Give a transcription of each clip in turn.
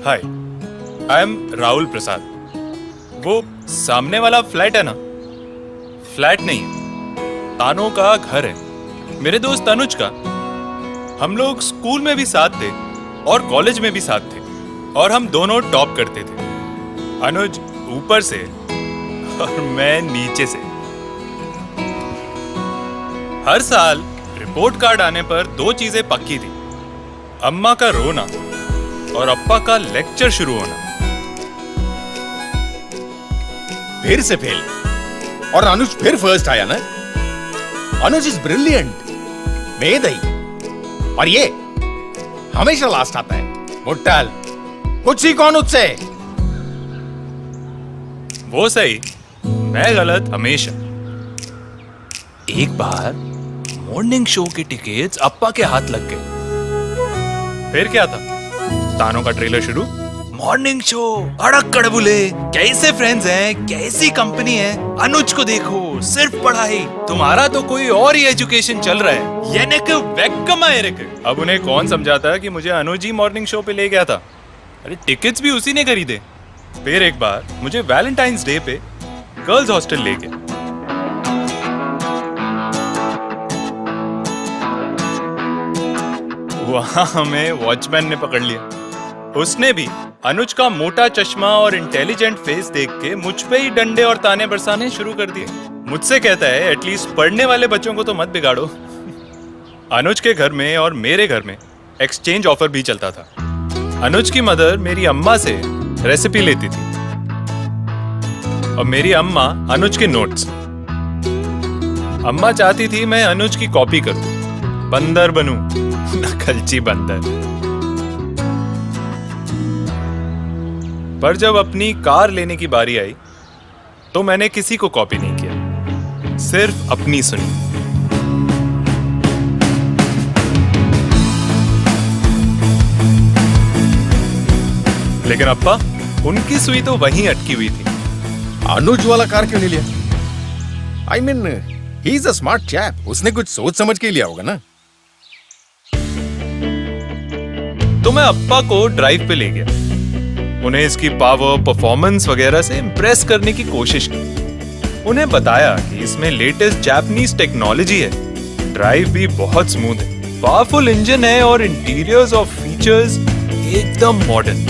Hi, I am Rahul प्रसाद। वो सामने वाला फ्लैट है ना? फ्लैट नहीं है, तानों का घर है, मेरे दोस्त अनुज का। हम लोग स्कूल में भी साथ थे और कॉलेज में भी साथ थे और हम दोनों टॉप करते थे। अनुज ऊपर से और मैं नीचे से। हर साल रिपोर्ट कार्ड आने पर दो चीजें पक्की थी, अम्मा का रोना और अप्पा का लेक्चर शुरू होना। फिर से फेल और अनुज फिर फर्स्ट आया ना। अनुज इज ब्रिलियंट, मेधावी, और ये हमेशा लास्ट आता है। मुट्टल, कुछ ही कौन उससे। वो सही, मैं गलत हमेशा। एक बार मॉर्निंग शो की टिकट्स अप्पा के हाथ लग गए। फिर क्या था, तानों का ट्रेलर शुरू, मॉर्निंग शो, अड़क कड़बुले, कैसे फ्रेंड्स हैं, कैसी कंपनी है, अनुज को देखो, सिर्फ पढ़ाई, तुम्हारा तो कोई और ही एजुकेशन चल रहा है, येनेक वेक्कमा एरेक। अब उन्हें कौन समझाता कि मुझे अनुज ही मॉर्निंग शो पे ले गया था। अरे टिकट्स भी उसी ने खरीदे। फिर एक बार मुझे वैलेंटाइंस डे पे गर्ल्स हॉस्टल ले गया। वहां हमें वॉचमैन ने पकड़ लिया। उसने भी अनुज का मोटा चश्मा और इंटेलिजेंट फेस देख के मुझ पे ही डंडे और ताने बरसाने शुरू कर दिए। मुझसे कहता है, एटलीस्ट पढ़ने वाले बच्चों को तो मत बिगाड़ो। अनुज के घर में और मेरे घर में एक्सचेंज ऑफर भी चलता था। अनुज की मदर मेरी अम्मा से रेसिपी लेती थी और मेरी अम्मा अनुज के नोट्स। अम्मा चाहती थी मैं अनुज की कॉपी करूं, बंदर बनूं, नकलची बंदर। पर जब अपनी कार लेने की बारी आई तो मैंने किसी को कॉपी नहीं किया, सिर्फ अपनी सुनी। लेकिन अप्पा, उनकी सुई तो वहीं अटकी हुई थी। अनुज वाला कार क्यों नहीं लिया? I mean, he is a smart chap. उसने कुछ सोच समझ के लिया होगा ना। तो मैं अप्पा को ड्राइव पे ले गया। उन्हें इसकी पावर, परफॉर्मेंस वगैरह से इंप्रेस करने की कोशिश की। उन्हें बताया कि इसमें लेटेस्ट जापानीज टेक्नोलॉजी है, ड्राइव भी बहुत स्मूथ है, पावरफुल इंजन है और इंटीरियर्स और फीचर्स एकदम मॉडर्न।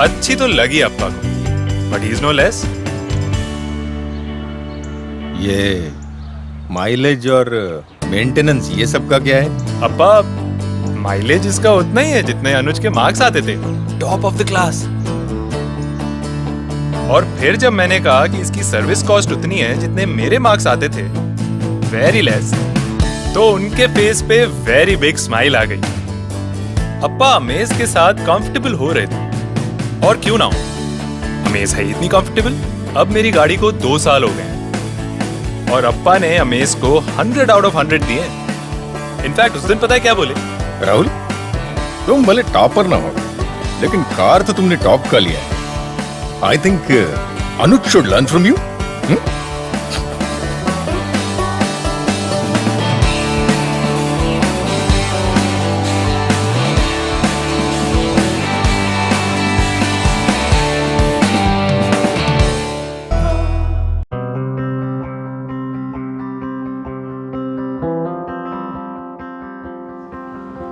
अच्छी तो लगी अप्पा को, but he is no less. ये माइलेज और मेंटेनेंस, ये सब का क्या है? अप्पा, माइलेज इसका उतना ही है जितने अनुज के मार्क्स आते थे, टॉप ऑफ द क्लास। और फिर जब मैंने कहा कि इसकी सर्विस कॉस्ट उतनी है जितने मेरे मार्क्स आते थे, वेरी लेस, तो उनके फेस पे वेरी बिग स्माइल आ गई। अप्पा अमेज के साथ कंफर्टेबल हो रहे थे, और क्यों ना हो, अमेज है इतनी कंफर्टेबल। अब मेरी गाड़ी को 2 साल हो गए और अप्पा ने अमेज को 100 आउट ऑफ 100 दिए। इनफैक्ट उस दिन पता है क्या बोले? राहुल, तुम भले टॉपर ना हो, लेकिन कार तो तुमने टॉप का लिया है। I think Anuj should learn from you.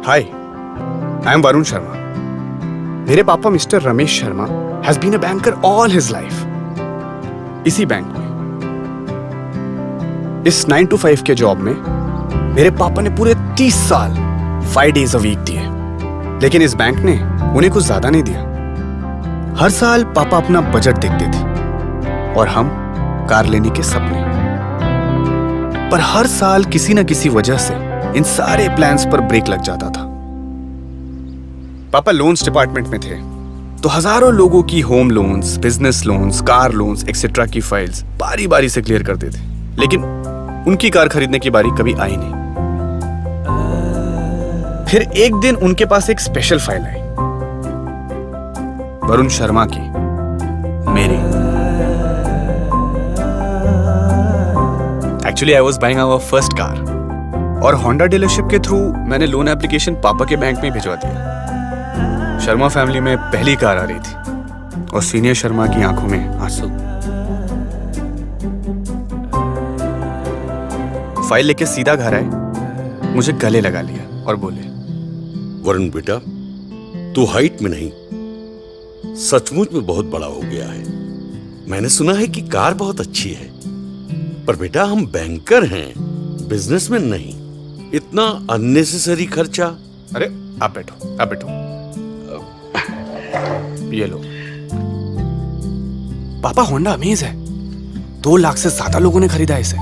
Hi, I am Varun Sharma. मेरे पापा mister Ramesh Sharma has been a banker all his life. इसी बैंक में, इस 9 to 5 के जॉब में मेरे पापा ने पूरे 30 साल 5 days a week दिए। लेकिन इस बैंक ने उन्हें कुछ ज्यादा नहीं दिया। हर साल पापा अपना बजट देखते थे और हम कार लेने के सपने। पर हर साल किसी न किसी वजह से इन सारे प्लान्स पर ब्रेक लग जाता था। पापा लोन्स डिपार्टमेंट में थे, तो हजारों लोगों की home loans, business loans, car loans etcetera की फाइल्स बारी बारी से क्लियर करते थे। लेकिन उनकी कार खरीदने की बारी कभी आई नहीं। फिर एक दिन उनके पास एक स्पेशल फाइल आई, वरुण शर्मा की, मेरी। Actually I was buying our first car और होंडा डीलरशिप के थ्रू मैंने लोन एप्लीकेशन पापा के बैंक में भिजवा दिया। शर्मा फैमिली में पहली कार आ रही थी और सीनियर शर्मा की आंखों में आंसू। फाइल लेके सीधा घर आए, मुझे गले लगा लिया और बोले, वरुण बेटा, तू हाइट में नहीं सचमुच में बहुत बड़ा हो गया है। मैंने सुना है कि कार बहुत अच्छी है, पर बेटा हम बैंकर हैं, बिजनेसमैन नहीं। इतना अननेसेसरी खर्चा। अरे आप बैठो, आप बैठो। ये लो। पापा, होंडा अमेज है। 2 लाख से ज्यादा लोगों ने खरीदा इसे।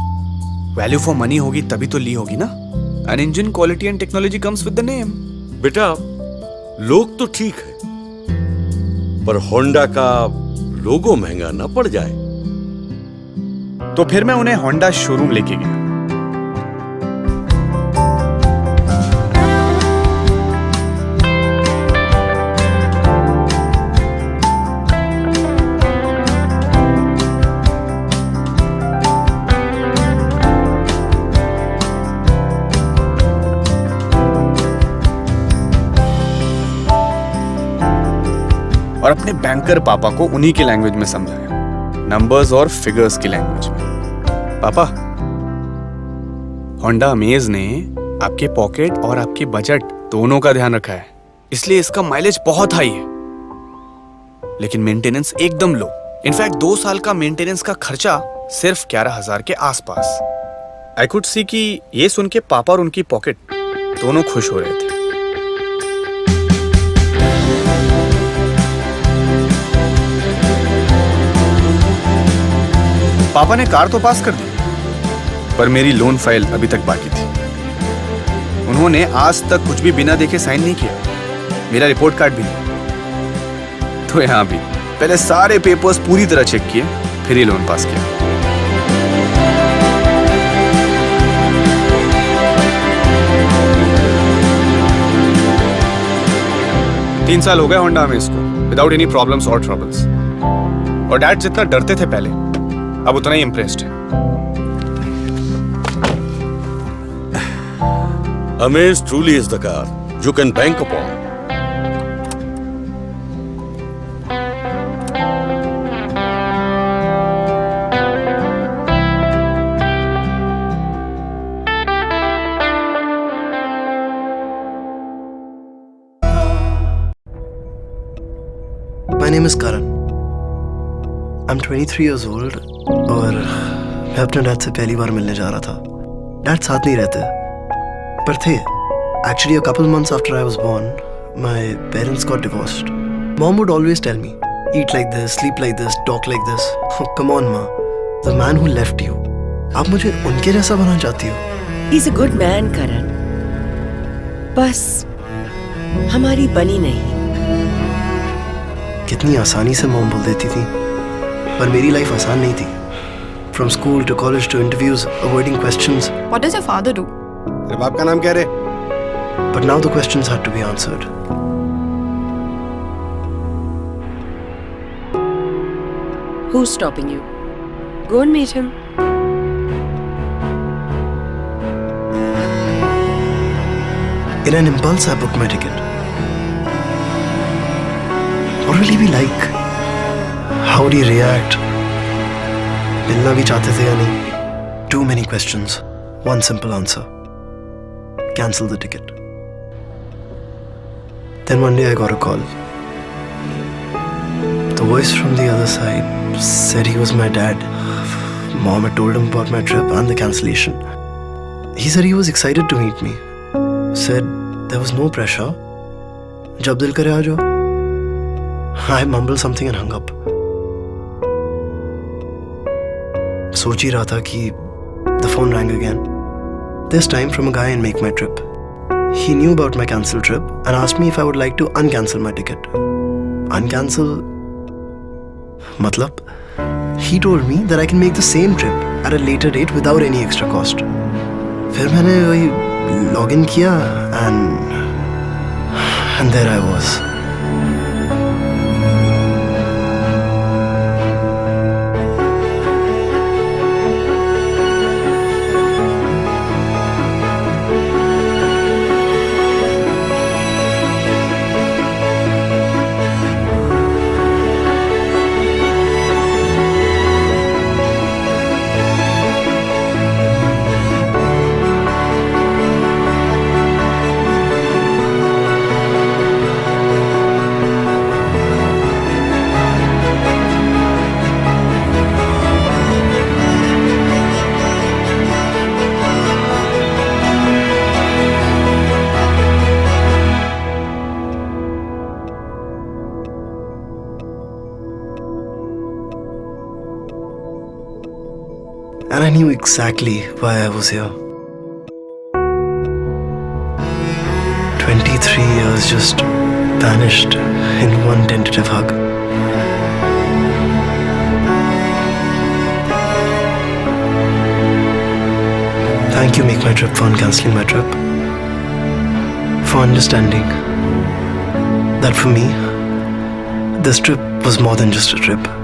वैल्यू फॉर मनी होगी तभी तो ली होगी ना। An engine quality and technology comes with the name. बेटा लोग तो ठीक है, पर होंडा का लोगो महंगा ना पड़ जाए। तो फिर मैं उन्हें होंडा शोरूम लेके गया। और अपने बैंकर पापा को उन्हीं की लैंग्वेज में समझाया, नंबर्स और फिगर्स की लैंग्वेज में। पापा, होंडा अमेज ने आपके पॉकेट और आपके बजट दोनों का ध्यान रखा है, इसलिए इसका माइलेज बहुत हाई है, लेकिन मेंटेनेंस एकदम लो। इनफैक्ट 2 साल का मेंटेनेंस का खर्चा सिर्फ 11,000 के आसपास। आई कुड सी कि ये सुन के पापा और उनकी पॉकेट दोनों खुश हो रहे थे। पापा ने कार तो पास कर दी, पर मेरी लोन फाइल अभी तक बाकी थी। उन्होंने आज तक कुछ भी बिना देखे साइन नहीं किया, मेरा रिपोर्ट कार्ड भी नहीं। तो यहां भी पहले सारे पेपर्स पूरी तरह चेक किए, फिर ही लोन पास किया। तीन साल हो गए होंडा में इसको, विदाउट एनी प्रॉब्लम्स और ट्रबल्स। और डैड जितना डरते थे पहले, अब उतना ही इम्प्रेस्ड है। Amaze truly is the car you can bank upon. My name is Karan. I'm 23 years old और मैं अपने डैड से पहली बार मिलने जा रहा था। डैड साथ नहीं रहते, पर थे। Actually, a couple months after I was born, my parents got divorced. Mom would always tell me, eat like this, sleep like this, talk like this. Oh, come on, Ma. The man who left you. आप मुझे उनके जैसा बनाना चाहती हो? He's a good man, Karan. बस हमारी बनी नहीं। कितनी आसानी से मॉम बोल देती थी, पर मेरी लाइफ आसान नहीं थी। From school to college to interviews, avoiding questions. What does your father do? तेरे बाप का नाम क्या रे? But now the questions had to be answered. Who's stopping you? Go and meet him. In an impulse, I booked my ticket. What will he be like? How would he react? मिलना भी चाहते थे या नहीं? Too many questions. One simple answer. Cancel the ticket. Then one day I got a call. The voice from the other side said he was my dad. Mom had told him about my trip and the cancellation. He said he was excited to meet me. Said there was no pressure. जब दिल करे आ जाओ. I mumbled something and hung up. सोच ही रहा था कि the phone rang again. This time from a guy in Make My Trip. He knew about my cancelled trip and asked me if I would like to uncancel my ticket. Uncancel? Matlab? He told me that I can make the same trip at a later date without any extra cost. फिर मैंने वही login किया and there I was. and I knew exactly why I was here. 23 years just vanished in one tentative hug. Thank you, Make My Trip, for cancelling my trip. For understanding that for me, this trip was more than just a trip.